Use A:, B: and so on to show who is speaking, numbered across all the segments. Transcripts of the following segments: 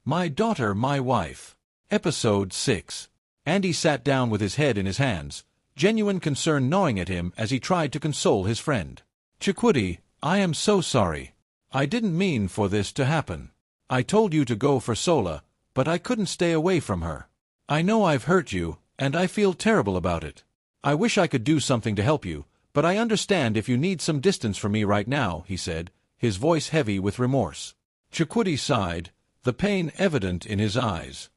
A: My Daughter, My Wife. Episode 6. Andy sat down with his head in his hands, genuine concern gnawing at him as he tried to console his friend. Chidi, I am so sorry. I didn't mean for this to happen. I told you to go for Sola, but I couldn't stay away from her. I know I've hurt you, and I feel terrible about it. I wish I could do something to help you, but I understand if you need some distance from me right now, he said, his voice heavy with remorse. Chidi sighed, the pain evident in his eyes.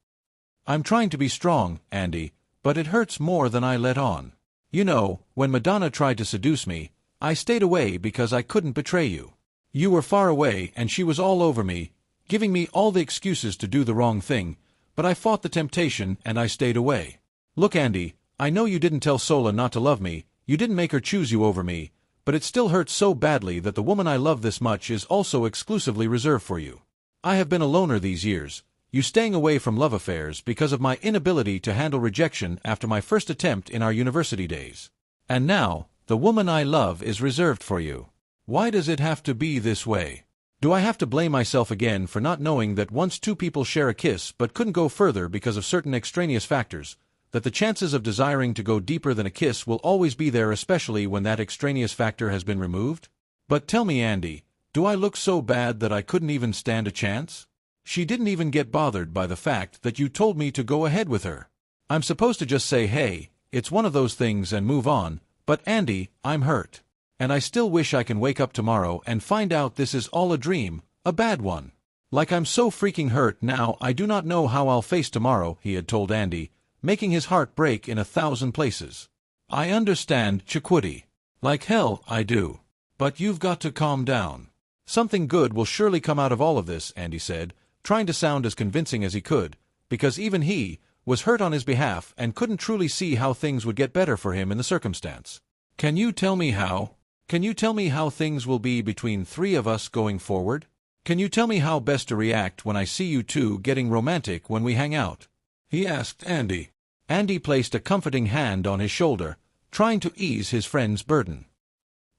A: I'm trying to be strong, Andy, but it hurts more than I let on. You know, when Madonna tried to seduce me, I stayed away because I couldn't betray you. You were far away and she was all over me, giving me all the excuses to do the wrong thing, but I fought the temptation and I stayed away. Look, Andy, I know you didn't tell Sola not to love me, you didn't make her choose you over me, but it still hurts so badly that the woman I love this much is also exclusively reserved for you. I have been a loner these years, you staying away from love affairs because of my inability to handle rejection after my first attempt in our university days. And now, the woman I love is reserved for you. Why does it have to be this way? Do I have to blame myself again for not knowing that once two people share a kiss but couldn't go further because of certain extraneous factors, that the chances of desiring to go deeper than a kiss will always be there, especially when that extraneous factor has been removed? But tell me, Andy, do I look so bad that I couldn't even stand a chance? She didn't even get bothered by the fact that you told me to go ahead with her. I'm supposed to just say, hey, it's one of those things and move on, but Andy, I'm hurt. And I still wish I can wake up tomorrow and find out this is all a dream, a bad one. Like I'm so freaking hurt now I do not know how I'll face tomorrow, he had told Andy, making his heart break in 1,000 places. I understand, Chidi. Like hell, I do. But you've got to calm down. Something good will surely come out of all of this, Andy said, trying to sound as convincing as he could, because even he was hurt on his behalf and couldn't truly see how things would get better for him in the circumstance. Can you tell me how? Can you tell me how things will be between three of us going forward? Can you tell me how best to react when I see you two getting romantic when we hang out? He asked Andy. Andy placed a comforting hand on his shoulder, trying to ease his friend's burden.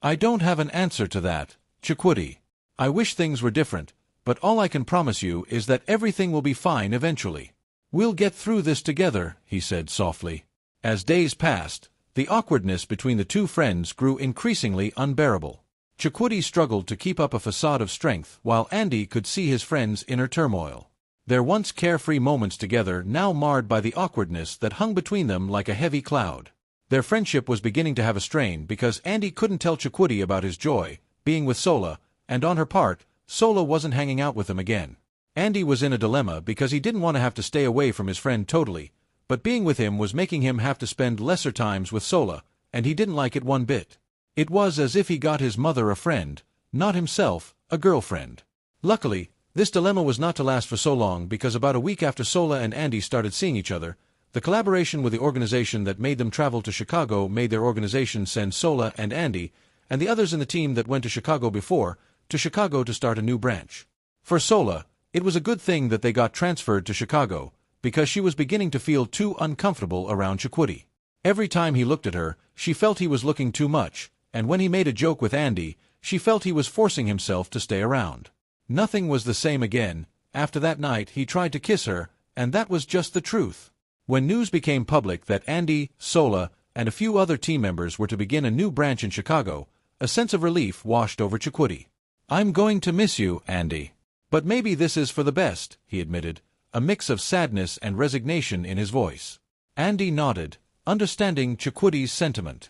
A: I don't have an answer to that, Chidi. I wish things were different, but all I can promise you is that everything will be fine eventually. We'll get through this together, he said softly. As days passed, the awkwardness between the two friends grew increasingly unbearable. Chidi struggled to keep up a facade of strength while Andy could see his friend's inner turmoil. Their once carefree moments together now marred by the awkwardness that hung between them like a heavy cloud. Their friendship was beginning to have a strain because Andy couldn't tell Chidi about his joy, being with Sola, and on her part, Sola wasn't hanging out with him again. Andy was in a dilemma because he didn't want to have to stay away from his friend totally, but being with him was making him have to spend lesser times with Sola, and he didn't like it one bit. It was as if he got his mother a friend, not himself, a girlfriend. Luckily, this dilemma was not to last for so long because about a week after Sola and Andy started seeing each other, the collaboration with the organization that made them travel to Chicago made their organization send Sola and Andy, and the others in the team that went to Chicago before, to Chicago to start a new branch. For Sola, it was a good thing that they got transferred to Chicago, because she was beginning to feel too uncomfortable around Chidi. Every time he looked at her, she felt he was looking too much, and when he made a joke with Andy, she felt he was forcing himself to stay around. Nothing was the same again. After that night he tried to kiss her, and that was just the truth. When news became public that Andy, Sola, and a few other team members were to begin a new branch in Chicago, a sense of relief washed over Chidi. I'm going to miss you, Andy. But maybe this is for the best, he admitted, a mix of sadness and resignation in his voice. Andy nodded, understanding Chidi's sentiment.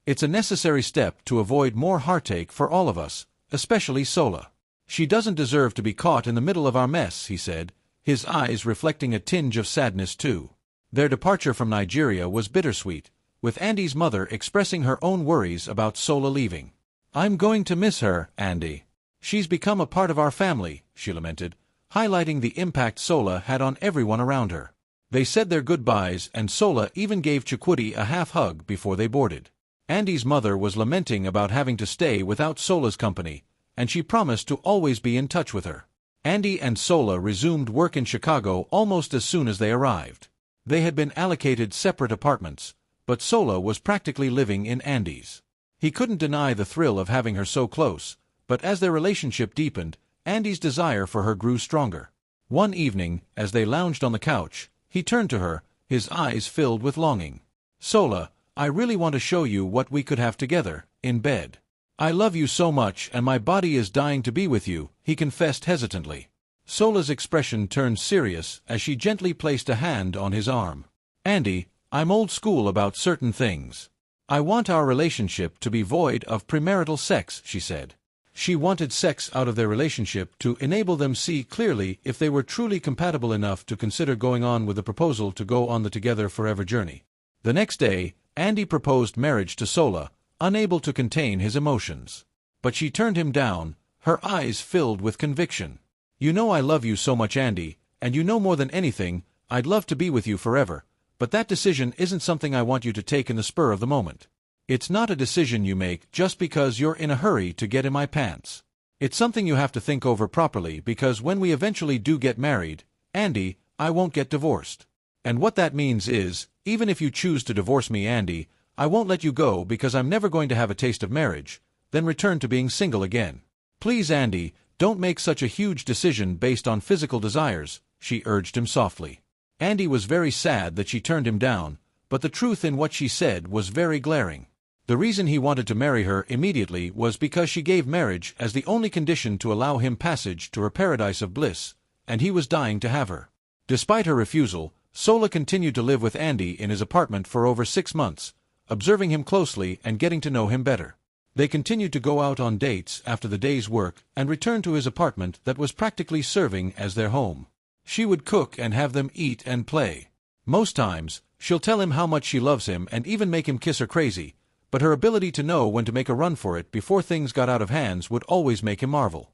A: It's a necessary step to avoid more heartache for all of us, especially Sola. She doesn't deserve to be caught in the middle of our mess, he said, his eyes reflecting a tinge of sadness too. Their departure from Nigeria was bittersweet, with Andy's mother expressing her own worries about Sola leaving. I'm going to miss her, Andy. She's become a part of our family, she lamented, highlighting the impact Sola had on everyone around her. They said their goodbyes and Sola even gave Chidi a half hug before they boarded. Andy's mother was lamenting about having to stay without Sola's company, and she promised to always be in touch with her. Andy and Sola resumed work in Chicago almost as soon as they arrived. They had been allocated separate apartments, but Sola was practically living in Andy's. He couldn't deny the thrill of having her so close, but as their relationship deepened, Andy's desire for her grew stronger. One evening, as they lounged on the couch, he turned to her, his eyes filled with longing. "Sola, I really want to show you what we could have together, in bed. I love you so much and my body is dying to be with you," he confessed hesitantly. Sola's expression turned serious as she gently placed a hand on his arm. "Andy, I'm old school about certain things. I want our relationship to be void of premarital sex," she said. She wanted sex out of their relationship to enable them see clearly if they were truly compatible enough to consider going on with the proposal to go on the together forever journey. The next day, Andy proposed marriage to Sola, unable to contain his emotions. But she turned him down, her eyes filled with conviction. "You know I love you so much, Andy, and you know more than anything, I'd love to be with you forever, but that decision isn't something I want you to take in the spur of the moment. It's not a decision you make just because you're in a hurry to get in my pants. It's something you have to think over properly because when we eventually do get married, Andy, I won't get divorced. And what that means is, even if you choose to divorce me, Andy, I won't let you go because I'm never going to have a taste of marriage, then return to being single again. Please, Andy, don't make such a huge decision based on physical desires," she urged him softly. Andy was very sad that she turned him down, but the truth in what she said was very glaring. The reason he wanted to marry her immediately was because she gave marriage as the only condition to allow him passage to her paradise of bliss, and he was dying to have her. Despite her refusal, Sola continued to live with Andy in his apartment for over 6 months, observing him closely and getting to know him better. They continued to go out on dates after the day's work and returned to his apartment that was practically serving as their home. She would cook and have them eat and play. Most times, she'll tell him how much she loves him and even make him kiss her crazy, but her ability to know when to make a run for it before things got out of hands would always make him marvel.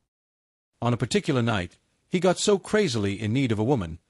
A: On a particular night, he got so crazily in need of a woman,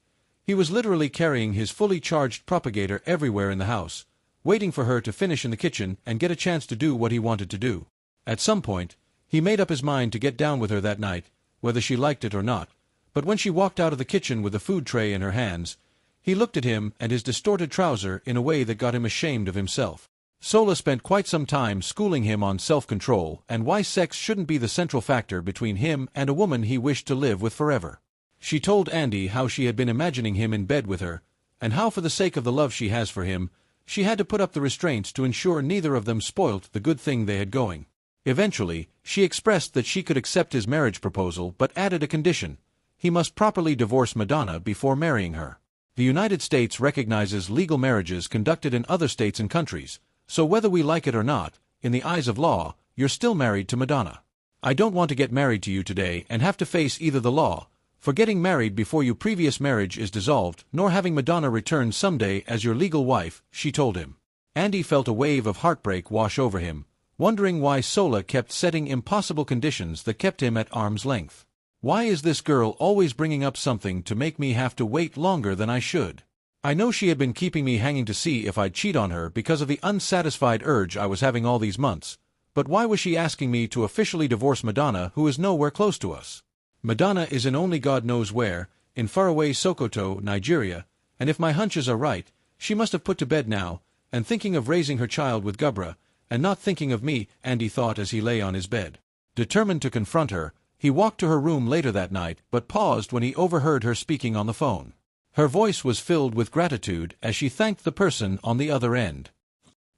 A: he was literally carrying his fully charged propagator everywhere in the house, waiting for her to finish in the kitchen and get a chance to do what he wanted to do. At some point, he made up his mind to get down with her that night, whether she liked it or not, but when she walked out of the kitchen with the food tray in her hands, he looked at him and his distorted trouser in a way that got him ashamed of himself. Sola spent quite some time schooling him on self-control and why sex shouldn't be the central factor between him and a woman he wished to live with forever. She told Andy how she had been imagining him in bed with her, and how for the sake of the love she has for him, she had to put up the restraints to ensure neither of them spoilt the good thing they had going. Eventually, she expressed that she could accept his marriage proposal but added a condition: he must properly divorce Madonna before marrying her. The United States recognizes legal marriages conducted in other states and countries, so whether we like it or not, in the eyes of law, you're still married to Madonna. I don't want to get married to you today and have to face either the law for getting married before your previous marriage is dissolved, nor having Madonna return someday as your legal wife, she told him. Andy felt a wave of heartbreak wash over him, wondering why Sola kept setting impossible conditions that kept him at arm's length. Why is this girl always bringing up something to make me have to wait longer than I should? I know she had been keeping me hanging to see if I'd cheat on her because of the unsatisfied urge I was having all these months, but why was she asking me to officially divorce Madonna, who is nowhere close to us? Madonna is in only God knows where, in faraway Sokoto, Nigeria, and if my hunches are right, she must have put to bed now, and thinking of raising her child with Gubra, and not thinking of me, Andy thought as he lay on his bed. Determined to confront her, he walked to her room later that night but paused when he overheard her speaking on the phone. Her voice was filled with gratitude as she thanked the person on the other end.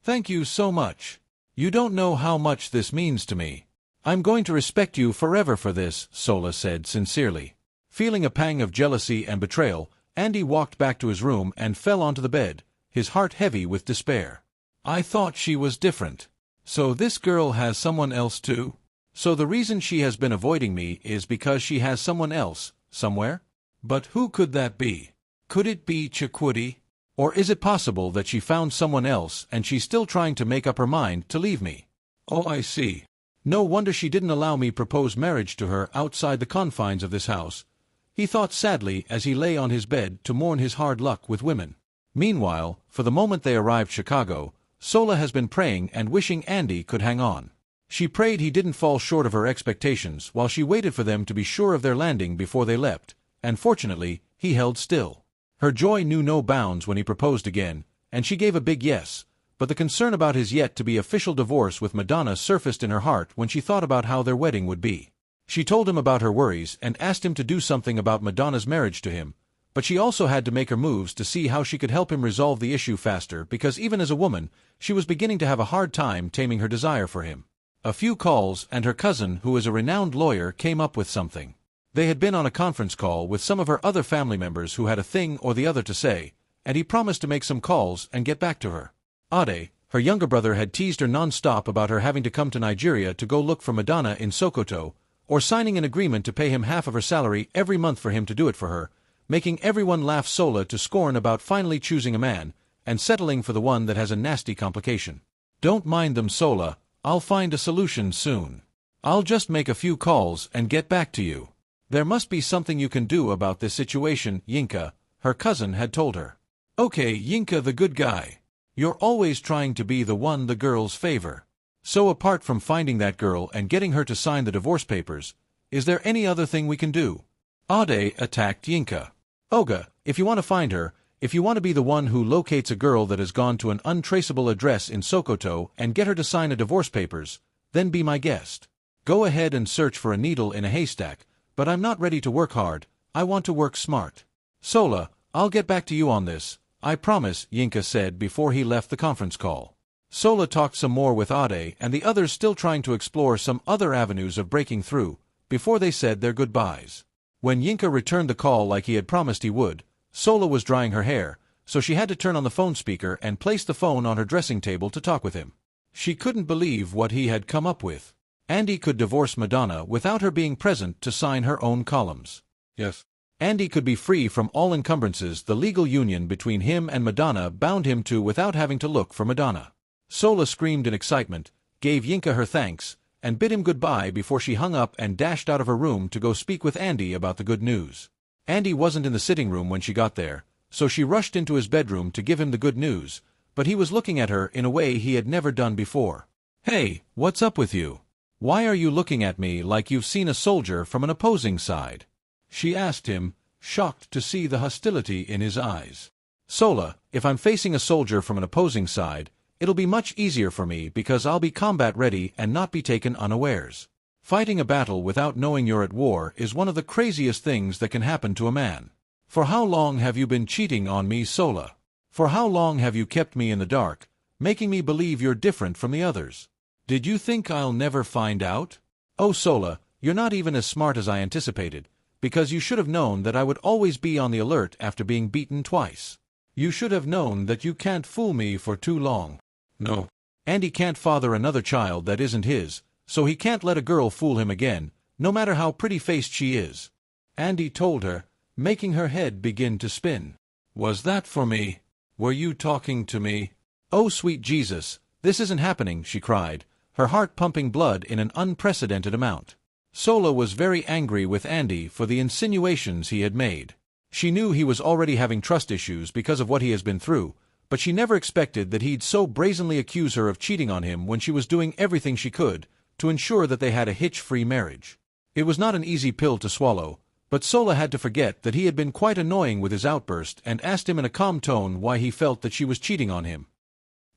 A: "Thank you so much. You don't know how much this means to me. I'm going to respect you forever for this," Sola said sincerely. Feeling a pang of jealousy and betrayal, Andy walked back to his room and fell onto the bed, his heart heavy with despair. "I thought she was different. So this girl has someone else too? So the reason she has been avoiding me is because she has someone else, somewhere? But who could that be? Could it be Chidi? Or is it possible that she found someone else and she's still trying to make up her mind to leave me? Oh, I see. No wonder she didn't allow me propose marriage to her outside the confines of this house," he thought sadly as he lay on his bed to mourn his hard luck with women. Meanwhile, for the moment they arrived Chicago, Sola has been praying and wishing Andy could hang on. She prayed he didn't fall short of her expectations while she waited for them to be sure of their landing before they leapt, and fortunately, he held still. Her joy knew no bounds when he proposed again, and she gave a big yes, but the concern about his yet-to-be official divorce with Madonna surfaced in her heart when she thought about how their wedding would be. She told him about her worries and asked him to do something about Madonna's marriage to him, but she also had to make her moves to see how she could help him resolve the issue faster because even as a woman, she was beginning to have a hard time taming her desire for him. A few calls and her cousin, who is a renowned lawyer, came up with something. They had been on a conference call with some of her other family members who had a thing or the other to say, and he promised to make some calls and get back to her. Ade, her younger brother, had teased her non-stop about her having to come to Nigeria to go look for Madonna in Sokoto, or signing an agreement to pay him half of her salary every month for him to do it for her, making everyone laugh Sola to scorn about finally choosing a man, and settling for the one that has a nasty complication. Don't mind them, Sola, I'll find a solution soon. I'll just make a few calls and get back to you. There must be something you can do about this situation, Yinka, her cousin had told her. Okay, Yinka the good guy. You're always trying to be the one the girls favor. So apart from finding that girl and getting her to sign the divorce papers, is there any other thing we can do? Ade attacked Yinka. Oga, if you want to find her, if you want to be the one who locates a girl that has gone to an untraceable address in Sokoto and get her to sign a divorce papers, then be my guest. Go ahead and search for a needle in a haystack, but I'm not ready to work hard, I want to work smart. Sola, I'll get back to you on this, I promise, Yinka said before he left the conference call. Sola talked some more with Ade and the others, still trying to explore some other avenues of breaking through, before they said their goodbyes. When Yinka returned the call like he had promised he would, Sola was drying her hair, so she had to turn on the phone speaker and place the phone on her dressing table to talk with him. She couldn't believe what he had come up with. Andy could divorce Madonna without her being present to sign her own columns. Yes. Andy could be free from all encumbrances the legal union between him and Madonna bound him to without having to look for Madonna. Sola screamed in excitement, gave Yinka her thanks, and bid him goodbye before she hung up and dashed out of her room to go speak with Andy about the good news. Andy wasn't in the sitting room when she got there, so she rushed into his bedroom to give him the good news, but he was looking at her in a way he had never done before. Hey, what's up with you? Why are you looking at me like you've seen a soldier from an opposing side? She asked him, shocked to see the hostility in his eyes. Sola, if I'm facing a soldier from an opposing side, it'll be much easier for me because I'll be combat ready and not be taken unawares. Fighting a battle without knowing you're at war is one of the craziest things that can happen to a man. For how long have you been cheating on me, Sola? For how long have you kept me in the dark, making me believe you're different from the others? Did you think I'll never find out? Oh, Sola, you're not even as smart as I anticipated, because you should have known that I would always be on the alert after being beaten twice. You should have known that you can't fool me for too long. No. Andy can't father another child that isn't his, so he can't let a girl fool him again, no matter how pretty-faced she is. Andy told her, making her head begin to spin. Was that for me? Were you talking to me? Oh, sweet Jesus, this isn't happening, she cried, her heart pumping blood in an unprecedented amount. Sola was very angry with Andy for the insinuations he had made. She knew he was already having trust issues because of what he has been through, but she never expected that he'd so brazenly accuse her of cheating on him when she was doing everything she could to ensure that they had a hitch-free marriage. It was not an easy pill to swallow, but Sola had to forget that he had been quite annoying with his outburst and asked him in a calm tone why he felt that she was cheating on him.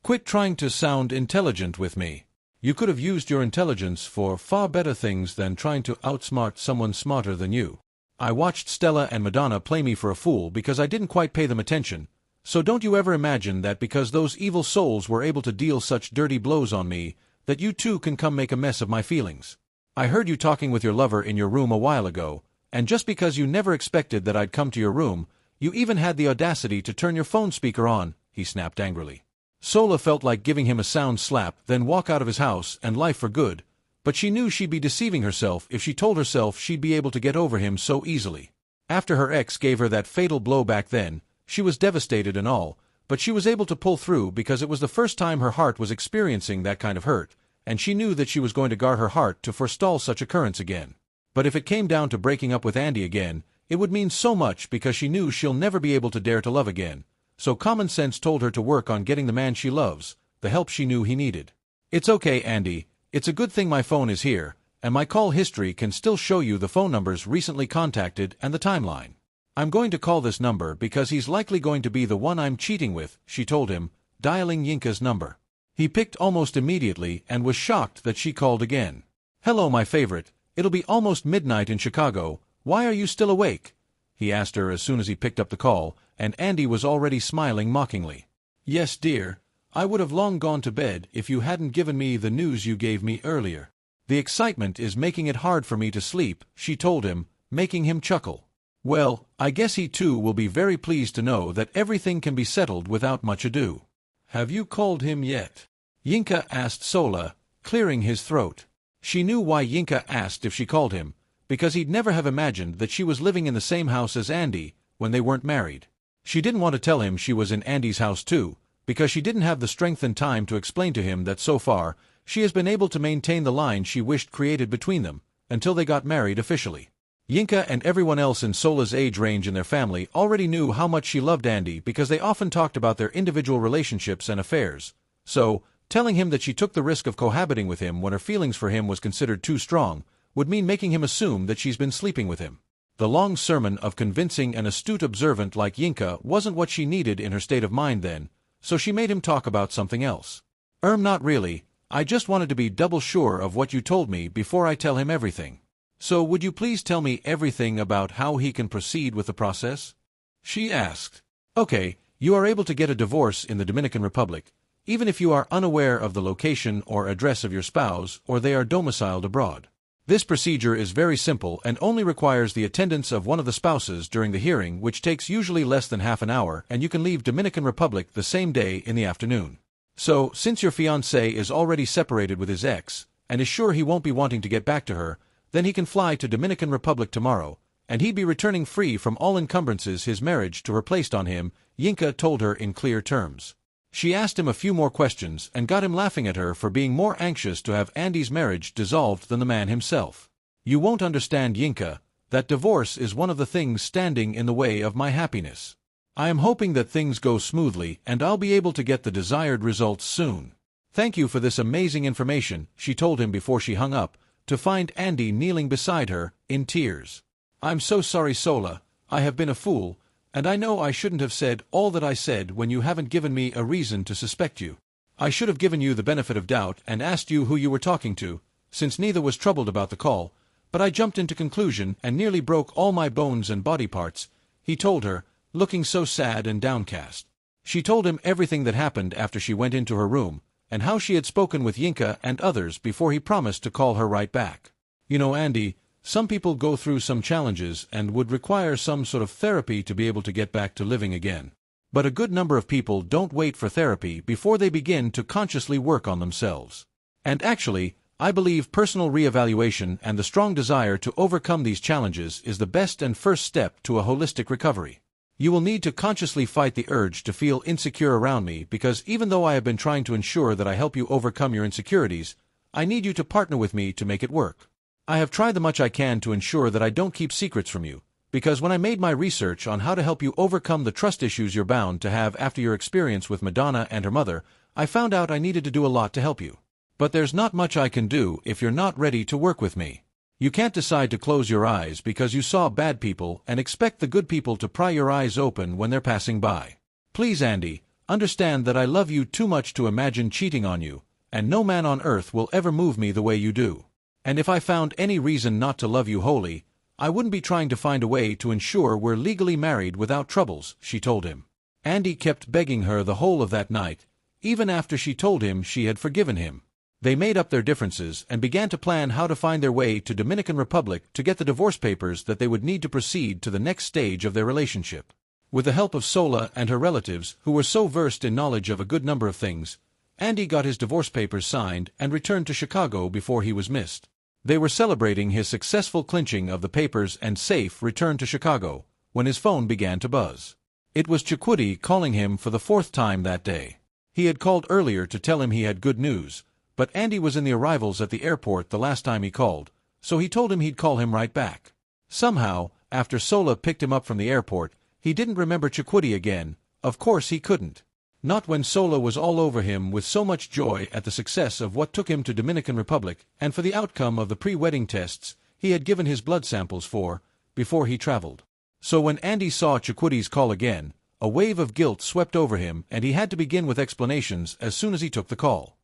A: Quit trying to sound intelligent with me. You could have used your intelligence for far better things than trying to outsmart someone smarter than you. I watched Stella and Madonna play me for a fool because I didn't quite pay them attention, so don't you ever imagine that because those evil souls were able to deal such dirty blows on me, that you too can come make a mess of my feelings. I heard you talking with your lover in your room a while ago, and just because you never expected that I'd come to your room, you even had the audacity to turn your phone speaker on, he snapped angrily. Sola felt like giving him a sound slap, then walk out of his house and life for good, but she knew she'd be deceiving herself if she told herself she'd be able to get over him so easily. After her ex gave her that fatal blow back then, she was devastated and all, but she was able to pull through because it was the first time her heart was experiencing that kind of hurt, and she knew that she was going to guard her heart to forestall such occurrence again. But if it came down to breaking up with Andy again, it would mean so much because she knew she'll never be able to dare to love again, so common sense told her to work on getting the man she loves, the help she knew he needed. It's okay, Andy, it's a good thing my phone is here, and my call history can still show you the phone numbers recently contacted and the timeline. I'm going to call this number because he's likely going to be the one I'm cheating with, she told him, dialing Yinka's number. He picked almost immediately and was shocked that she called again. Hello, my favorite, It'll be almost midnight in Chicago. Why are you still awake?" he asked her as soon as he picked up the call, and Andy was already smiling mockingly. "Yes, dear. I would have long gone to bed if you hadn't given me the news you gave me earlier. The excitement is making it hard for me to sleep," she told him, making him chuckle. "Well, I guess he too will be very pleased to know that everything can be settled without much ado." "Have you called him yet?" Yinka asked Sola, clearing his throat. She knew why Yinka asked if she called him, because he'd never have imagined that she was living in the same house as Andy when they weren't married. She didn't want to tell him she was in Andy's house too, because she didn't have the strength and time to explain to him that so far, she has been able to maintain the line she wished created between them, until they got married officially. Yinka and everyone else in Sola's age range in their family already knew how much she loved Andy because they often talked about their individual relationships and affairs. So, telling him that she took the risk of cohabiting with him when her feelings for him was considered too strong would mean making him assume that she's been sleeping with him. The long sermon of convincing an astute observant like Yinka wasn't what she needed in her state of mind then, so she made him talk about something else. Not really. I just wanted to be double sure of what you told me before I tell him everything. So would you please tell me everything about how he can proceed with the process?" she asked. "Okay, you are able to get a divorce in the Dominican Republic, even if you are unaware of the location or address of your spouse or they are domiciled abroad. This procedure is very simple and only requires the attendance of one of the spouses during the hearing, which takes usually less than half an hour, and you can leave Dominican Republic the same day in the afternoon. So, since your fiancé is already separated with his ex, and is sure he won't be wanting to get back to her, then he can fly to Dominican Republic tomorrow, and he'd be returning free from all encumbrances his marriage to her placed on him," Yinka told her in clear terms. She asked him a few more questions and got him laughing at her for being more anxious to have Andy's marriage dissolved than the man himself. "You won't understand, Yinka, that divorce is one of the things standing in the way of my happiness. I am hoping that things go smoothly and I'll be able to get the desired results soon. Thank you for this amazing information," she told him before she hung up, to find Andy kneeling beside her, in tears. "I'm so sorry, Sola. I have been a fool, and I know I shouldn't have said all that I said when you haven't given me a reason to suspect you. I should have given you the benefit of doubt and asked you who you were talking to, since neither was troubled about the call, but I jumped into conclusion and nearly broke all my bones and body parts," he told her, looking so sad and downcast. She told him everything that happened after she went into her room, and how she had spoken with Yinka and others before he promised to call her right back. "You know, Andy, some people go through some challenges and would require some sort of therapy to be able to get back to living again. But a good number of people don't wait for therapy before they begin to consciously work on themselves. And actually, I believe personal reevaluation and the strong desire to overcome these challenges is the best and first step to a holistic recovery. You will need to consciously fight the urge to feel insecure around me because even though I have been trying to ensure that I help you overcome your insecurities, I need you to partner with me to make it work. I have tried the much I can to ensure that I don't keep secrets from you, because when I made my research on how to help you overcome the trust issues you're bound to have after your experience with Madonna and her mother, I found out I needed to do a lot to help you. But there's not much I can do if you're not ready to work with me. You can't decide to close your eyes because you saw bad people and expect the good people to pry your eyes open when they're passing by. Please, Andy, understand that I love you too much to imagine cheating on you, and no man on earth will ever move me the way you do. And if I found any reason not to love you wholly, I wouldn't be trying to find a way to ensure we're legally married without troubles," she told him. Andy kept begging her the whole of that night, even after she told him she had forgiven him. They made up their differences and began to plan how to find their way to Dominican Republic to get the divorce papers that they would need to proceed to the next stage of their relationship. With the help of Sola and her relatives, who were so versed in knowledge of a good number of things, Andy got his divorce papers signed and returned to Chicago before he was missed. They were celebrating his successful clinching of the papers and safe return to Chicago, when his phone began to buzz. It was Chidi calling him for the 4th time that day. He had called earlier to tell him he had good news, but Andy was in the arrivals at the airport the last time he called, so he told him he'd call him right back. Somehow, after Sola picked him up from the airport, he didn't remember Chidi again. Of course he couldn't. Not when Sola was all over him with so much joy at the success of what took him to Dominican Republic and for the outcome of the pre-wedding tests he had given his blood samples for, before he traveled. So when Andy saw Chidi's call again, a wave of guilt swept over him and he had to begin with explanations as soon as he took the call.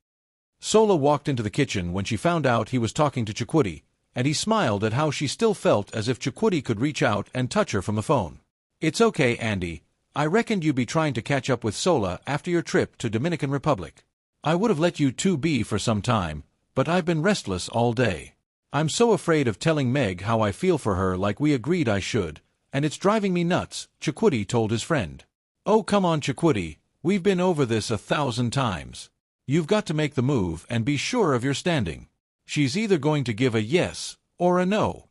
A: Sola walked into the kitchen when she found out he was talking to Chidi, and he smiled at how she still felt as if Chidi could reach out and touch her from the phone. "It's okay, Andy. I reckoned you'd be trying to catch up with Sola after your trip to Dominican Republic. I would have let you two be for some time, but I've been restless all day. I'm so afraid of telling Meg how I feel for her like we agreed I should, and it's driving me nuts," Chidi told his friend. "Oh come on Chidi, we've been over this 1,000 times. You've got to make the move and be sure of your standing. She's either going to give a yes or a no.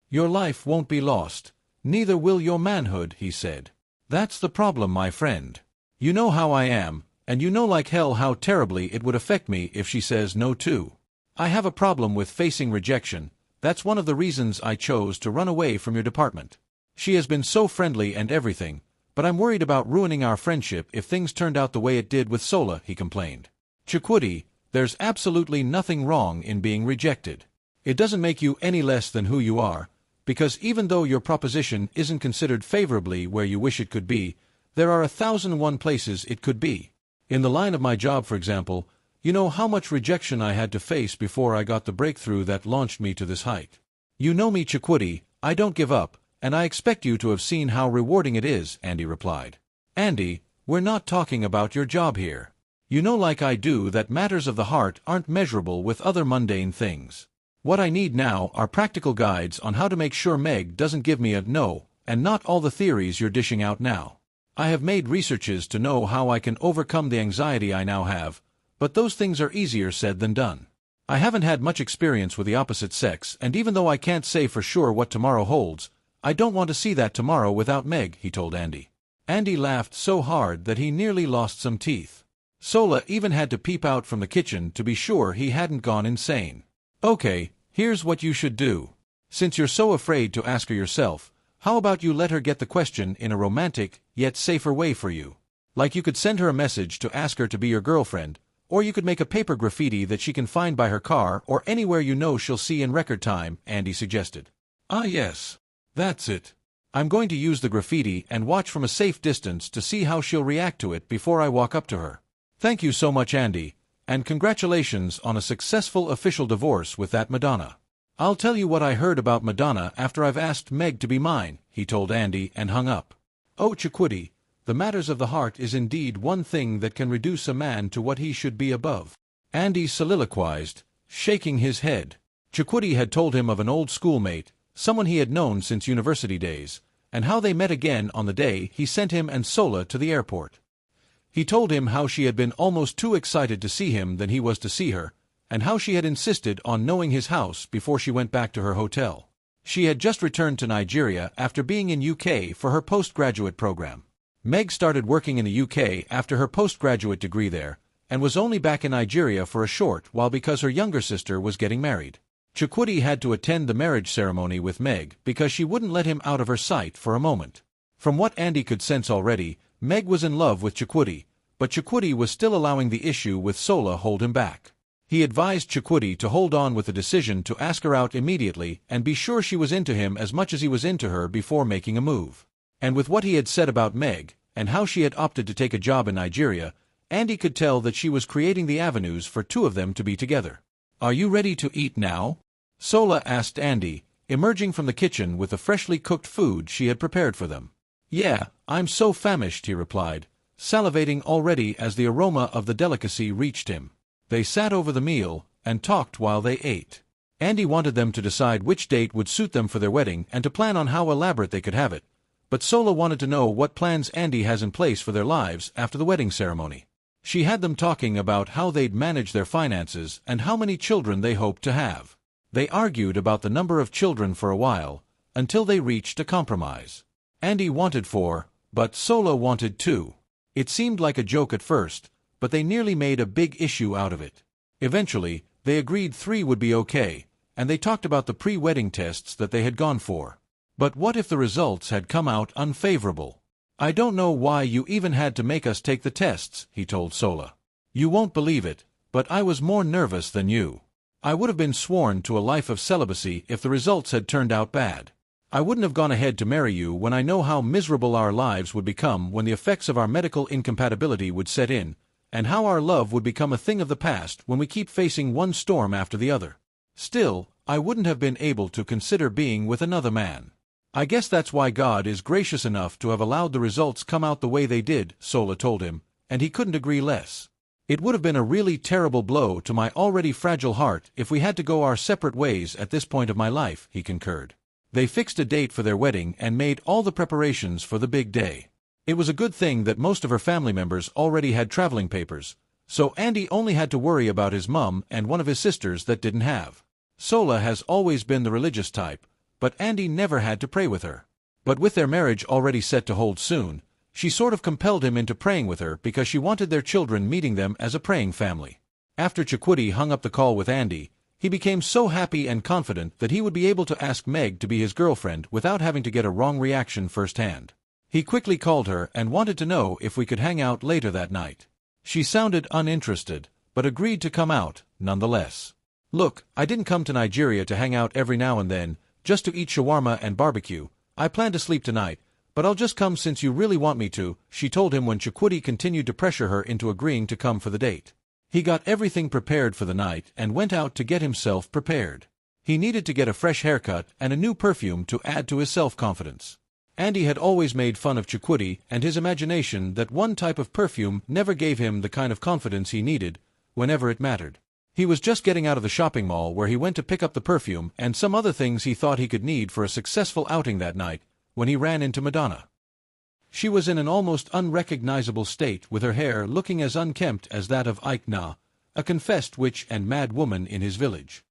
A: Your life won't be lost, neither will your manhood," he said. "That's the problem, my friend. You know how I am, and you know like hell how terribly it would affect me if she says no too. I have a problem with facing rejection. That's one of the reasons I chose to run away from your department. She has been so friendly and everything, but I'm worried about ruining our friendship if things turned out the way it did with Sola," he complained. "Chidi, there's absolutely nothing wrong in being rejected. It doesn't make you any less than who you are, because even though your proposition isn't considered favorably where you wish it could be, there are 1,001 places it could be. In the line of my job, for example, you know how much rejection I had to face before I got the breakthrough that launched me to this height. You know me, Chidi, I don't give up, and I expect you to have seen how rewarding it is," Andy replied. "Andy, we're not talking about your job here. You know like I do that matters of the heart aren't measurable with other mundane things. What I need now are practical guides on how to make sure Meg doesn't give me a no, and not all the theories you're dishing out now. I have made researches to know how I can overcome the anxiety I now have, but those things are easier said than done. I haven't had much experience with the opposite sex, and even though I can't say for sure what tomorrow holds, I don't want to see that tomorrow without Meg," he told Andy. Andy laughed so hard that he nearly lost some teeth. Sola even had to peep out from the kitchen to be sure he hadn't gone insane. "Okay, here's what you should do. Since you're so afraid to ask her yourself, how about you let her get the question in a romantic, yet safer way for you? Like you could send her a message to ask her to be your girlfriend, or you could make a paper graffiti that she can find by her car or anywhere you know she'll see in record time," Andy suggested. "Ah yes, that's it. I'm going to use the graffiti and watch from a safe distance to see how she'll react to it before I walk up to her. Thank you so much, Andy, and congratulations on a successful official divorce with that Madonna. I'll tell you what I heard about Madonna after I've asked Meg to be mine," he told Andy and hung up. "Oh Chidi, the matters of the heart is indeed one thing that can reduce a man to what he should be above," Andy soliloquized, shaking his head. Chidi had told him of an old schoolmate, someone he had known since university days, and how they met again on the day he sent him and Sola to the airport. He told him how she had been almost too excited to see him than he was to see her, and how she had insisted on knowing his house before she went back to her hotel. She had just returned to Nigeria after being in UK for her postgraduate program. Meg started working in the UK after her postgraduate degree there, and was only back in Nigeria for a short while because her younger sister was getting married. Chidi had to attend the marriage ceremony with Meg because she wouldn't let him out of her sight for a moment. From what Andy could sense already, Meg was in love with Chidi, but Chidi was still allowing the issue with Sola hold him back. He advised Chidi to hold on with the decision to ask her out immediately and be sure she was into him as much as he was into her before making a move. And with what he had said about Meg, and how she had opted to take a job in Nigeria, Andy could tell that she was creating the avenues for two of them to be together. "Are you ready to eat now?" Sola asked Andy, emerging from the kitchen with the freshly cooked food she had prepared for them. "Yeah, I'm so famished," he replied, salivating already as the aroma of the delicacy reached him. They sat over the meal and talked while they ate. Andy wanted them to decide which date would suit them for their wedding and to plan on how elaborate they could have it, but Sola wanted to know what plans Andy has in place for their lives after the wedding ceremony. She had them talking about how they'd manage their finances and how many children they hoped to have. They argued about the number of children for a while, until they reached a compromise. Andy wanted 4, but Sola wanted 2. It seemed like a joke at first, but they nearly made a big issue out of it. Eventually, they agreed 3 would be okay, and they talked about the pre-wedding tests that they had gone for. But what if the results had come out unfavorable? "I don't know why you even had to make us take the tests," he told Sola. "You won't believe it, but I was more nervous than you. I would have been sworn to a life of celibacy if the results had turned out bad. I wouldn't have gone ahead to marry you when I know how miserable our lives would become when the effects of our medical incompatibility would set in, and how our love would become a thing of the past when we keep facing one storm after the other. Still, I wouldn't have been able to consider being with another man. I guess that's why God is gracious enough to have allowed the results come out the way they did, Sola told him, and he couldn't agree less. It would have been a really terrible blow to my already fragile heart if we had to go our separate ways at this point of my life, he concurred. They fixed a date for their wedding and made all the preparations for the big day. It was a good thing that most of her family members already had traveling papers, so Andy only had to worry about his mum and one of his sisters that didn't have. Sola has always been the religious type, but Andy never had to pray with her. But with their marriage already set to hold soon, she sort of compelled him into praying with her because she wanted their children meeting them as a praying family. After Chidi hung up the call with Andy, he became so happy and confident that he would be able to ask Meg to be his girlfriend without having to get a wrong reaction firsthand. He quickly called her and wanted to know if we could hang out later that night. She sounded uninterested, but agreed to come out, nonetheless. Look, I didn't come to Nigeria to hang out every now and then, just to eat shawarma and barbecue. I plan to sleep tonight, but I'll just come since you really want me to, she told him when Chidi continued to pressure her into agreeing to come for the date. He got everything prepared for the night and went out to get himself prepared. He needed to get a fresh haircut and a new perfume to add to his self-confidence. Andy had always made fun of Chidi and his imagination that one type of perfume never gave him the kind of confidence he needed, whenever it mattered. He was just getting out of the shopping mall where he went to pick up the perfume and some other things he thought he could need for a successful outing that night, when he ran into Madonna. She was in an almost unrecognizable state with her hair looking as unkempt as that of Aikna, a confessed witch and mad woman in his village.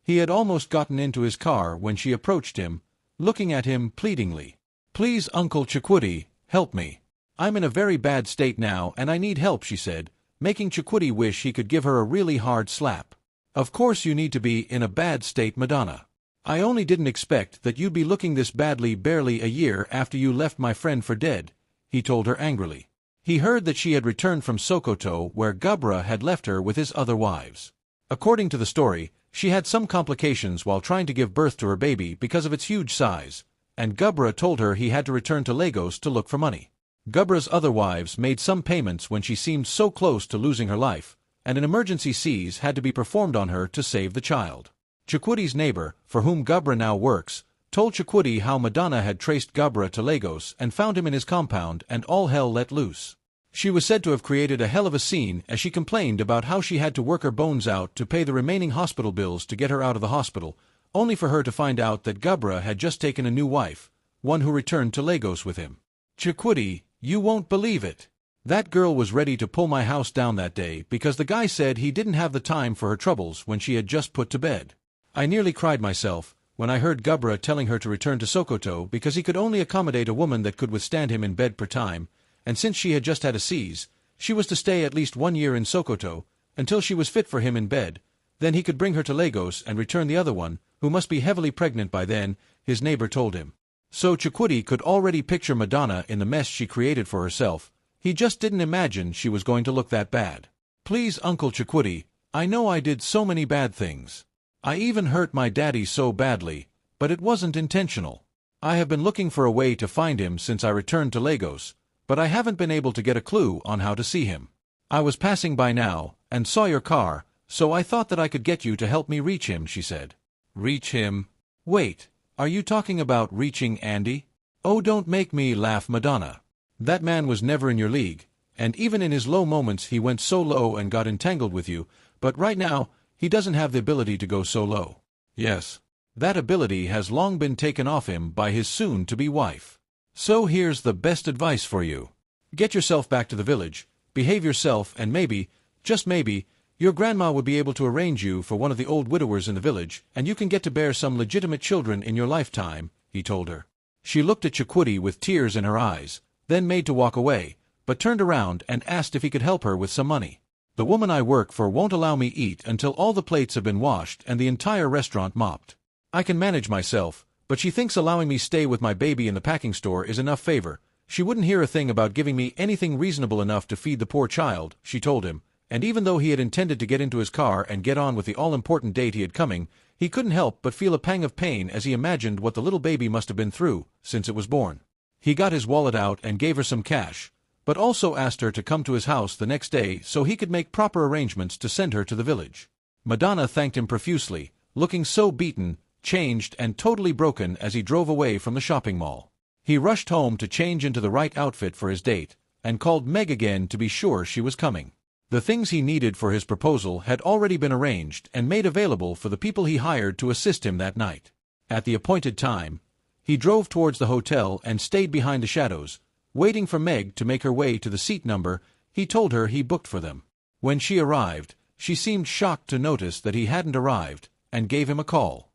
A: He had almost gotten into his car when she approached him, looking at him pleadingly. "Please, Uncle Chidi, help me. I'm in a very bad state now and I need help," she said, making Chidi wish he could give her a really hard slap. "Of course you need to be in a bad state, Madonna. I only didn't expect that you'd be looking this badly barely a year after you left my friend for dead," he told her angrily. He heard that she had returned from Sokoto where Gabra had left her with his other wives. According to the story, she had some complications while trying to give birth to her baby because of its huge size, and Gabra told her he had to return to Lagos to look for money. Gabra's other wives made some payments when she seemed so close to losing her life, and an emergency seize had to be performed on her to save the child. Chidi's neighbor, for whom Gabra now works, told Chidi how Madonna had traced Gabra to Lagos and found him in his compound and all hell let loose. She was said to have created a hell of a scene as she complained about how she had to work her bones out to pay the remaining hospital bills to get her out of the hospital, only for her to find out that Gabra had just taken a new wife, one who returned to Lagos with him. "Chidi, you won't believe it. That girl was ready to pull my house down that day because the guy said he didn't have the time for her troubles when she had just put to bed. I nearly cried myself when I heard Gabra telling her to return to Sokoto because he could only accommodate a woman that could withstand him in bed per time, and since she had just had a seize, she was to stay at least 1 year in Sokoto until she was fit for him in bed, then he could bring her to Lagos and return the other one, who must be heavily pregnant by then," his neighbor told him. So Chidi could already picture Madonna in the mess she created for herself. He just didn't imagine she was going to look that bad. "Please, Uncle Chidi, I know I did so many bad things. I even hurt my daddy so badly, but it wasn't intentional. I have been looking for a way to find him since I returned to Lagos, but I haven't been able to get a clue on how to see him. I was passing by now, and saw your car, so I thought that I could get you to help me reach him," she said. "Reach him? Wait, are you talking about reaching Andy? Oh, don't make me laugh, Madonna. That man was never in your league, and even in his low moments he went so low and got entangled with you, but right now, he doesn't have the ability to go so low. Yes, that ability has long been taken off him by his soon-to-be wife. So here's the best advice for you. Get yourself back to the village, behave yourself, and maybe, just maybe, your grandma would be able to arrange you for one of the old widowers in the village, and you can get to bear some legitimate children in your lifetime," he told her. She looked at Chidi with tears in her eyes, then made to walk away, but turned around and asked if he could help her with some money. "The woman I work for won't allow me eat until all the plates have been washed and the entire restaurant mopped. I can manage myself, but she thinks allowing me stay with my baby in the packing store is enough favor. She wouldn't hear a thing about giving me anything reasonable enough to feed the poor child," she told him, and even though he had intended to get into his car and get on with the all-important date he had coming, he couldn't help but feel a pang of pain as he imagined what the little baby must have been through since it was born. He got his wallet out and gave her some cash, but also asked her to come to his house the next day so he could make proper arrangements to send her to the village. Madonna thanked him profusely, looking so beaten, changed and totally broken as he drove away from the shopping mall. He rushed home to change into the right outfit for his date, and called Meg again to be sure she was coming. The things he needed for his proposal had already been arranged and made available for the people he hired to assist him that night. At the appointed time, he drove towards the hotel and stayed behind the shadows, waiting for Meg to make her way to the seat number he told her he booked for them. When she arrived, she seemed shocked to notice that he hadn't arrived, and gave him a call.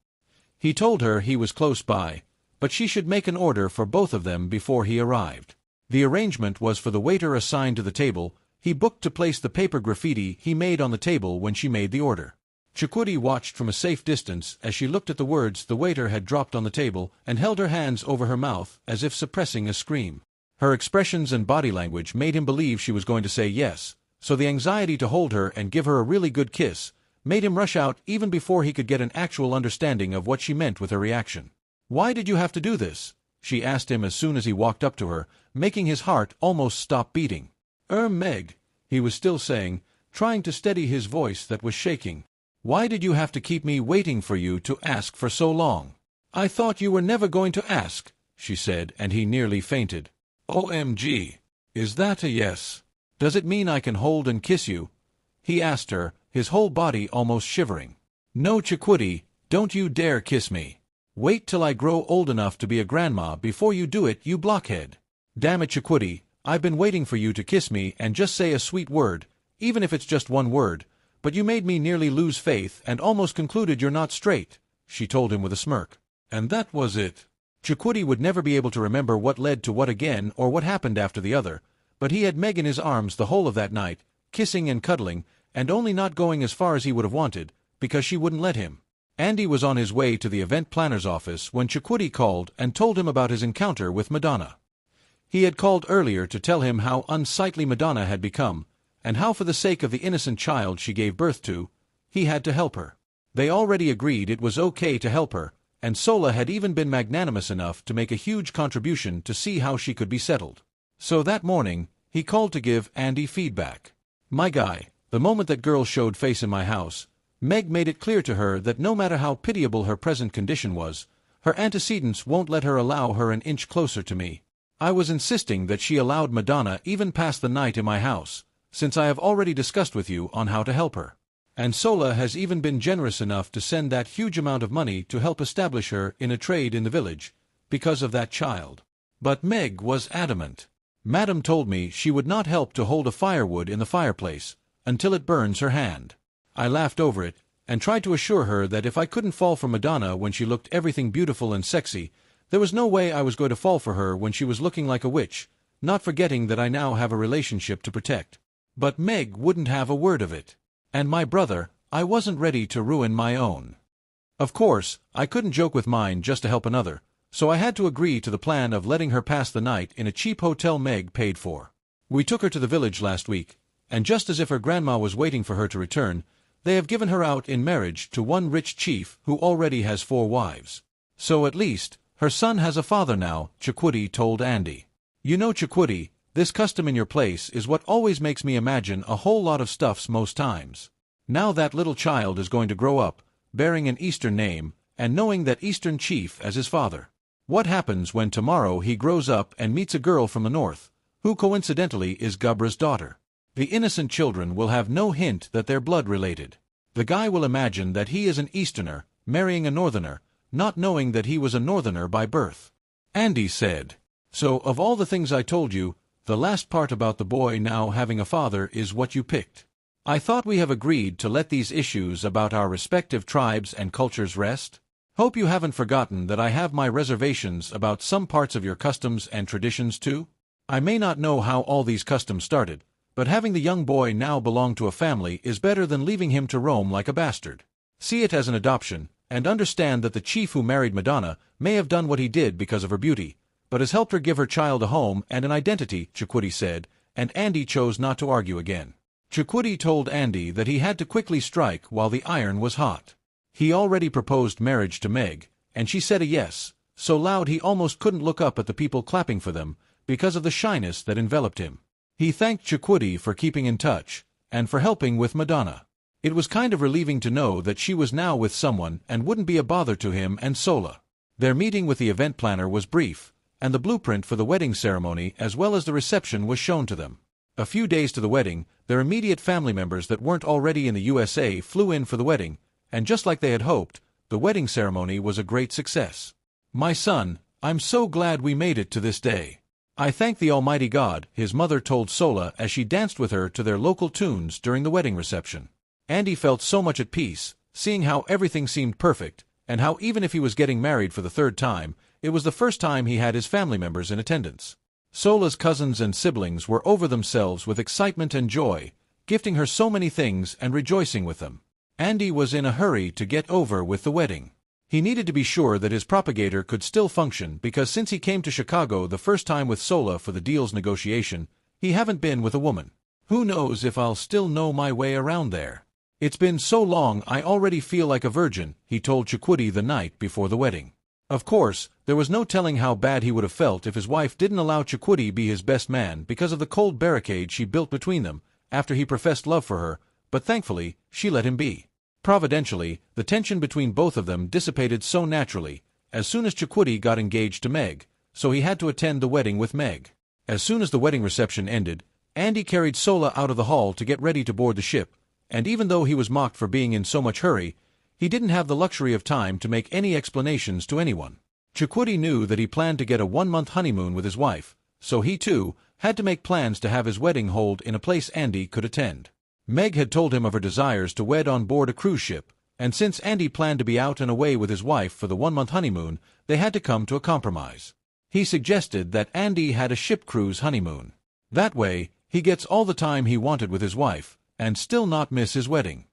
A: He told her he was close by, but she should make an order for both of them before he arrived. The arrangement was for the waiter assigned to the table he booked to place the paper graffiti he made on the table when she made the order. Chidi watched from a safe distance as she looked at the words the waiter had dropped on the table and held her hands over her mouth as if suppressing a scream. Her expressions and body language made him believe she was going to say yes, so the anxiety to hold her and give her a really good kiss made him rush out even before he could get an actual understanding of what she meant with her reaction. "Why did you have to do this?" she asked him as soon as he walked up to her, making his heart almost stop beating. Meg," he was still saying, trying to steady his voice that was shaking. "Why did you have to keep me waiting for you to ask for so long?" "I thought you were never going to ask," she said, and he nearly fainted. "OMG. Is that a yes? Does it mean I can hold and kiss you?" he asked her, his whole body almost shivering. "No, Chidi, don't you dare kiss me. Wait till I grow old enough to be a grandma before you do it, you blockhead." "Damn it, Chidi, I've been waiting for you to kiss me and just say a sweet word, even if it's just one word, but you made me nearly lose faith and almost concluded you're not straight," she told him with a smirk. And that was it. Chidi would never be able to remember what led to what again or what happened after the other, but he had Meg in his arms the whole of that night, kissing and cuddling, and only not going as far as he would have wanted, because she wouldn't let him. Andy was on his way to the event planner's office when Chidi called and told him about his encounter with Madonna. He had called earlier to tell him how unsightly Madonna had become, and how for the sake of the innocent child she gave birth to, he had to help her. They already agreed it was okay to help her, and Sola had even been magnanimous enough to make a huge contribution to see how she could be settled. So that morning, he called to give Andy feedback. "My guy, the moment that girl showed face in my house, Meg made it clear to her that no matter how pitiable her present condition was, her antecedents won't let her allow her an inch closer to me. I was insisting that she allowed Madonna even pass the night in my house, since I have already discussed with you on how to help her. And Sola has even been generous enough to send that huge amount of money to help establish her in a trade in the village, because of that child." But Meg was adamant. "Madam told me she would not help to hold a firewood in the fireplace until it burns her hand." I laughed over it, and tried to assure her that if I couldn't fall for Madonna when she looked everything beautiful and sexy, there was no way I was going to fall for her when she was looking like a witch, not forgetting that I now have a relationship to protect. But Meg wouldn't have a word of it. And my brother, I wasn't ready to ruin my own. Of course, I couldn't joke with mine just to help another, so I had to agree to the plan of letting her pass the night in a cheap hotel Meg paid for. We took her to the village last week, and just as if her grandma was waiting for her to return, they have given her out in marriage to one rich chief who already has 4 wives. So at least, her son has a father now, Chidi told Andy. "You know, Chidi, this custom in your place is what always makes me imagine a whole lot of stuffs most times. Now that little child is going to grow up, bearing an Eastern name, and knowing that Eastern chief as his father. What happens when tomorrow he grows up and meets a girl from the north, who coincidentally is Gubra's daughter? The innocent children will have no hint that they're blood-related. The guy will imagine that he is an Easterner, marrying a Northerner, not knowing that he was a Northerner by birth." Andy said, "So of all the things I told you, the last part about the boy now having a father is what you picked. I thought we have agreed to let these issues about our respective tribes and cultures rest. Hope you haven't forgotten that I have my reservations about some parts of your customs and traditions too. I may not know how all these customs started, but having the young boy now belong to a family is better than leaving him to roam like a bastard. See it as an adoption, and understand that the chief who married Madonna may have done what he did because of her beauty, but has helped her give her child a home and an identity," Chidi said, and Andy chose not to argue again. Chidi told Andy that he had to quickly strike while the iron was hot. He already proposed marriage to Meg, and she said a yes, so loud he almost couldn't look up at the people clapping for them because of the shyness that enveloped him. He thanked Chidi for keeping in touch, and for helping with Madonna. It was kind of relieving to know that she was now with someone and wouldn't be a bother to him and Sola. Their meeting with the event planner was brief, and the blueprint for the wedding ceremony as well as the reception was shown to them. A few days to the wedding, their immediate family members that weren't already in the USA flew in for the wedding, and just like they had hoped, the wedding ceremony was a great success. "My son, I'm so glad we made it to this day. I thank the Almighty God," his mother told Sola as she danced with her to their local tunes during the wedding reception. Andy felt so much at peace, seeing how everything seemed perfect, and how even if he was getting married for the third time, it was the first time he had his family members in attendance. Sola's cousins and siblings were over themselves with excitement and joy, gifting her so many things and rejoicing with them. Andy was in a hurry to get over with the wedding. He needed to be sure that his propagator could still function because since he came to Chicago the first time with Sola for the deal's negotiation, he haven't been with a woman. "Who knows if I'll still know my way around there? It's been so long I already feel like a virgin," he told Chidi the night before the wedding. Of course, there was no telling how bad he would have felt if his wife didn't allow Chidi be his best man because of the cold barricade she built between them after he professed love for her, but thankfully, she let him be. Providentially, the tension between both of them dissipated so naturally, as soon as Chidi got engaged to Meg, so he had to attend the wedding with Meg. As soon as the wedding reception ended, Andy carried Sola out of the hall to get ready to board the ship, and even though he was mocked for being in so much hurry, he didn't have the luxury of time to make any explanations to anyone. Chidi knew that he planned to get a 1-month honeymoon with his wife, so he too had to make plans to have his wedding hold in a place Andy could attend. Meg had told him of her desires to wed on board a cruise ship, and since Andy planned to be out and away with his wife for the 1-month honeymoon, they had to come to a compromise. He suggested that Andy had a ship cruise honeymoon. That way, he gets all the time he wanted with his wife, and still not miss his wedding.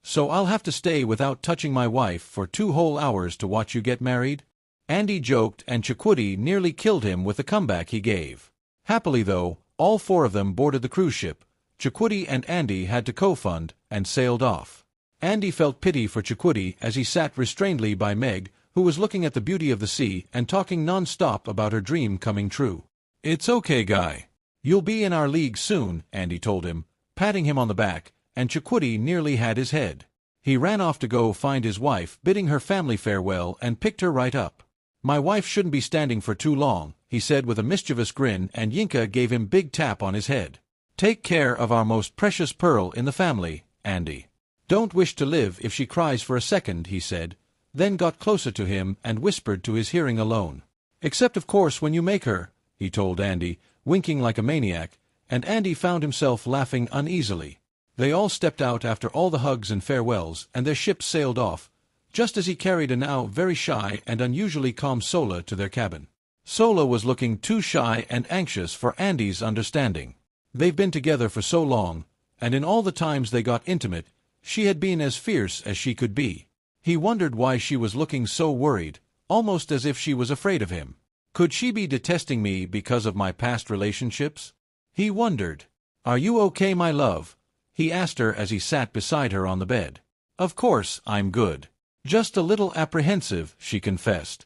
A: So I'll have to stay without touching my wife for 2 whole hours to watch you get married?" Andy joked, and Chidi nearly killed him with the comeback he gave. Happily though, all 4 of them boarded the cruise ship. Chidi and Andy had to co-fund, and sailed off. Andy felt pity for Chidi as he sat restrainedly by Meg, who was looking at the beauty of the sea and talking non-stop about her dream coming true. "It's okay, guy. You'll be in our league soon," Andy told him, patting him on the back, and Chidi nearly had his head. He ran off to go find his wife, bidding her family farewell, and picked her right up. "My wife shouldn't be standing for too long," he said with a mischievous grin, and Yinka gave him big tap on his head. "Take care of our most precious pearl in the family, Andy. Don't wish to live if she cries for a second," he said, then got closer to him and whispered to his hearing alone. "Except of course when you make her," he told Andy, winking like a maniac, and Andy found himself laughing uneasily. They all stepped out after all the hugs and farewells, and their ship sailed off, just as he carried a now very shy and unusually calm Sola to their cabin. Sola was looking too shy and anxious for Andy's understanding. They've been together for so long, and in all the times they got intimate, she had been as fierce as she could be. He wondered why she was looking so worried, almost as if she was afraid of him. Could she be detesting me because of my past relationships? He wondered. "Are you okay, my love?" he asked her as he sat beside her on the bed. "Of course, I'm good. Just a little apprehensive," she confessed.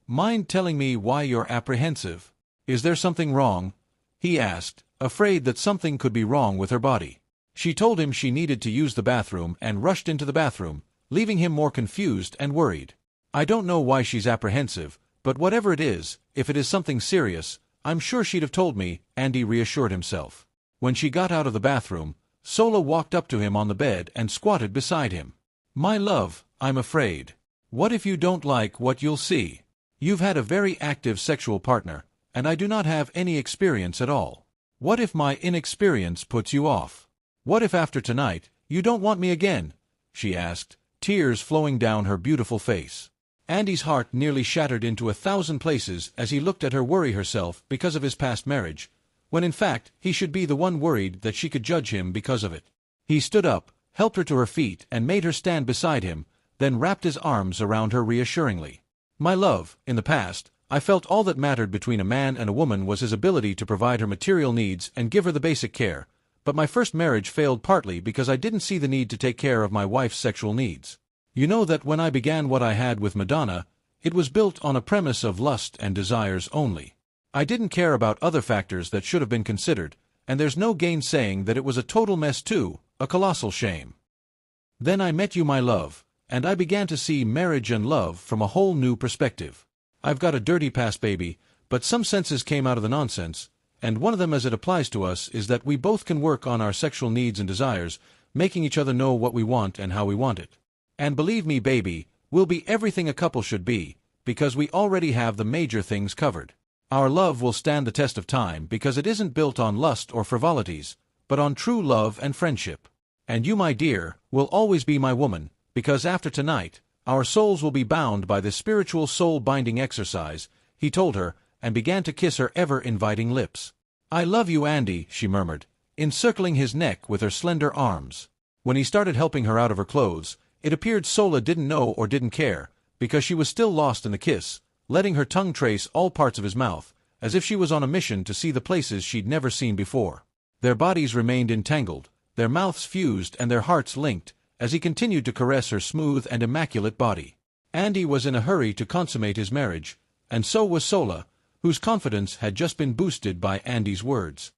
A: Mind telling me why you're apprehensive? Is there something wrong?" he asked, afraid that something could be wrong with her body. She told him she needed to use the bathroom and rushed into the bathroom, leaving him more confused and worried. "I don't know why she's apprehensive, but whatever it is, if it is something serious, I'm sure she'd have told me," Andy reassured himself. When she got out of the bathroom, Sola walked up to him on the bed and squatted beside him. "My love, I'm afraid. What if you don't like what you'll see? You've had a very active sexual partner, and I do not have any experience at all. What if my inexperience puts you off? What if after tonight, you don't want me again?" she asked, tears flowing down her beautiful face. Andy's heart nearly shattered into 1,000 places as he looked at her worry herself because of his past marriage, when in fact he should be the one worried that she could judge him because of it. He stood up, helped her to her feet and made her stand beside him, then wrapped his arms around her reassuringly. "My love, in the past, I felt all that mattered between a man and a woman was his ability to provide her material needs and give her the basic care, but my first marriage failed partly because I didn't see the need to take care of my wife's sexual needs. You know that when I began what I had with Madonna, it was built on a premise of lust and desires only. I didn't care about other factors that should have been considered, and there's no gainsaying that it was a total mess too, a colossal shame. Then I met you, my love, and I began to see marriage and love from a whole new perspective. I've got a dirty past, baby, but some senses came out of the nonsense, and one of them as it applies to us is that we both can work on our sexual needs and desires, making each other know what we want and how we want it. And believe me, baby, we'll be everything a couple should be, because we already have the major things covered. Our love will stand the test of time because it isn't built on lust or frivolities, but on true love and friendship. And you, my dear, will always be my woman, because after tonight, our souls will be bound by this spiritual soul-binding exercise, he told her, and began to kiss her ever-inviting lips. I love you, Andy, she murmured, encircling his neck with her slender arms. When he started helping her out of her clothes, it appeared Sola didn't know or didn't care, because she was still lost in the kiss, letting her tongue trace all parts of his mouth, as if she was on a mission to see the places she'd never seen before. Their bodies remained entangled, their mouths fused and their hearts linked, as he continued to caress her smooth and immaculate body. Andy was in a hurry to consummate his marriage, and so was Sola, whose confidence had just been boosted by Andy's words.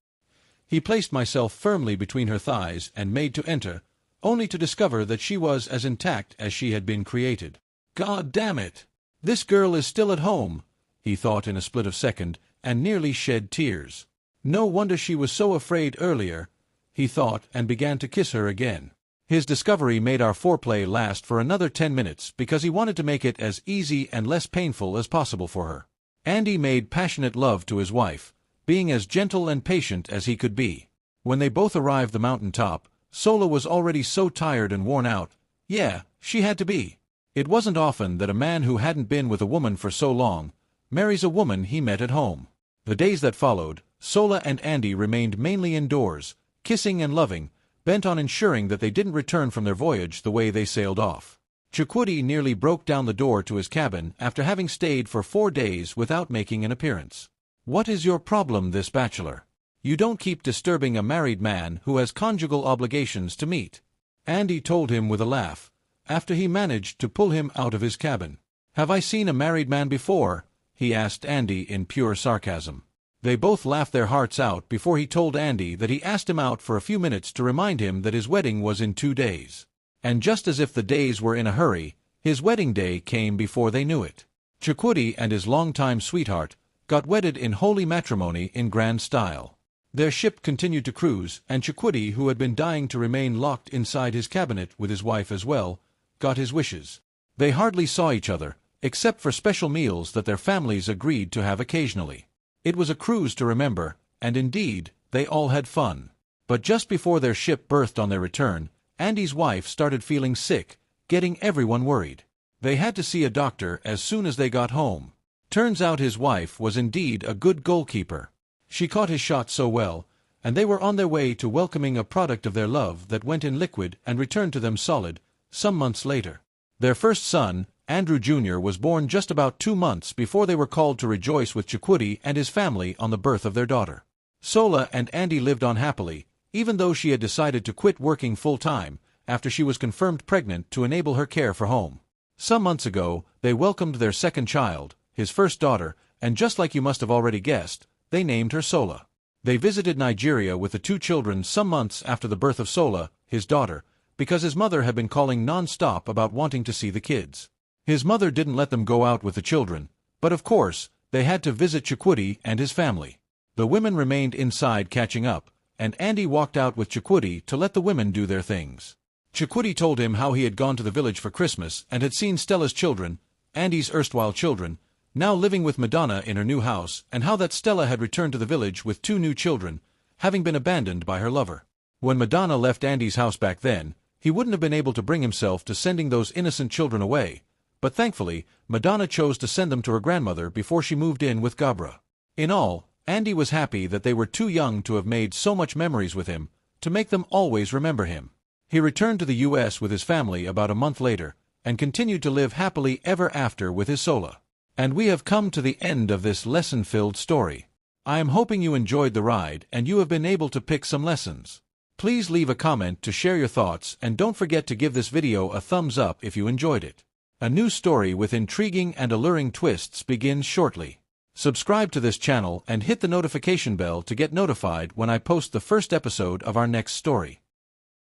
A: He placed myself firmly between her thighs and made to enter, only to discover that she was as intact as she had been created. God damn it! This girl is still at home, he thought in a split of second, and nearly shed tears. No wonder she was so afraid earlier, he thought, and began to kiss her again. His discovery made our foreplay last for another 10 minutes because he wanted to make it as easy and less painful as possible for her. Andy made passionate love to his wife, being as gentle and patient as he could be. When they both arrived the mountain top, Sola was already so tired and worn out. Yeah, she had to be. It wasn't often that a man who hadn't been with a woman for so long marries a woman he met at home. The days that followed, Sola and Andy remained mainly indoors, kissing and loving, bent on ensuring that they didn't return from their voyage the way they sailed off. Chidi nearly broke down the door to his cabin after having stayed for 4 days without making an appearance. What is your problem, this bachelor? You don't keep disturbing a married man who has conjugal obligations to meet, Andy told him with a laugh, after he managed to pull him out of his cabin. Have I seen a married man before? He asked Andy in pure sarcasm. They both laughed their hearts out before he told Andy that he asked him out for a few minutes to remind him that his wedding was in 2 days. And just as if the days were in a hurry, his wedding day came before they knew it. Chidi and his longtime sweetheart got wedded in holy matrimony in grand style. Their ship continued to cruise, and Chidi, who had been dying to remain locked inside his cabinet with his wife as well, got his wishes. They hardly saw each other, except for special meals that their families agreed to have occasionally. It was a cruise to remember, and indeed, they all had fun. But just before their ship berthed on their return, Andy's wife started feeling sick, getting everyone worried. They had to see a doctor as soon as they got home. Turns out his wife was indeed a good goalkeeper. She caught his shot so well, and they were on their way to welcoming a product of their love that went in liquid and returned to them solid, some months later. Their first son, Andrew Jr., was born just about 2 months before they were called to rejoice with Chidi and his family on the birth of their daughter. Sola and Andy lived on happily, even though she had decided to quit working full-time after she was confirmed pregnant to enable her care for home. Some months ago, they welcomed their second child, his first daughter, and just like you must have already guessed, they named her Sola. They visited Nigeria with the 2 children some months after the birth of Sola, his daughter, because his mother had been calling non-stop about wanting to see the kids. His mother didn't let them go out with the children, but of course, they had to visit Chidi and his family. The women remained inside catching up, and Andy walked out with Chidi to let the women do their things. Chidi told him how he had gone to the village for Christmas and had seen Stella's children, Andy's erstwhile children, now living with Madonna in her new house, and how that Stella had returned to the village with 2 new children, having been abandoned by her lover. When Madonna left Andy's house back then, he wouldn't have been able to bring himself to sending those innocent children away, but thankfully, Madonna chose to send them to her grandmother before she moved in with Gabra. In all, Andy was happy that they were too young to have made so much memories with him, to make them always remember him. He returned to the U.S. with his family about a month later, and continued to live happily ever after with his Sola. And we have come to the end of this lesson-filled story. I am hoping you enjoyed the ride and you have been able to pick some lessons. Please leave a comment to share your thoughts, and don't forget to give this video a thumbs up if you enjoyed it. A new story with intriguing and alluring twists begins shortly. Subscribe to this channel and hit the notification bell to get notified when I post the first episode of our next story.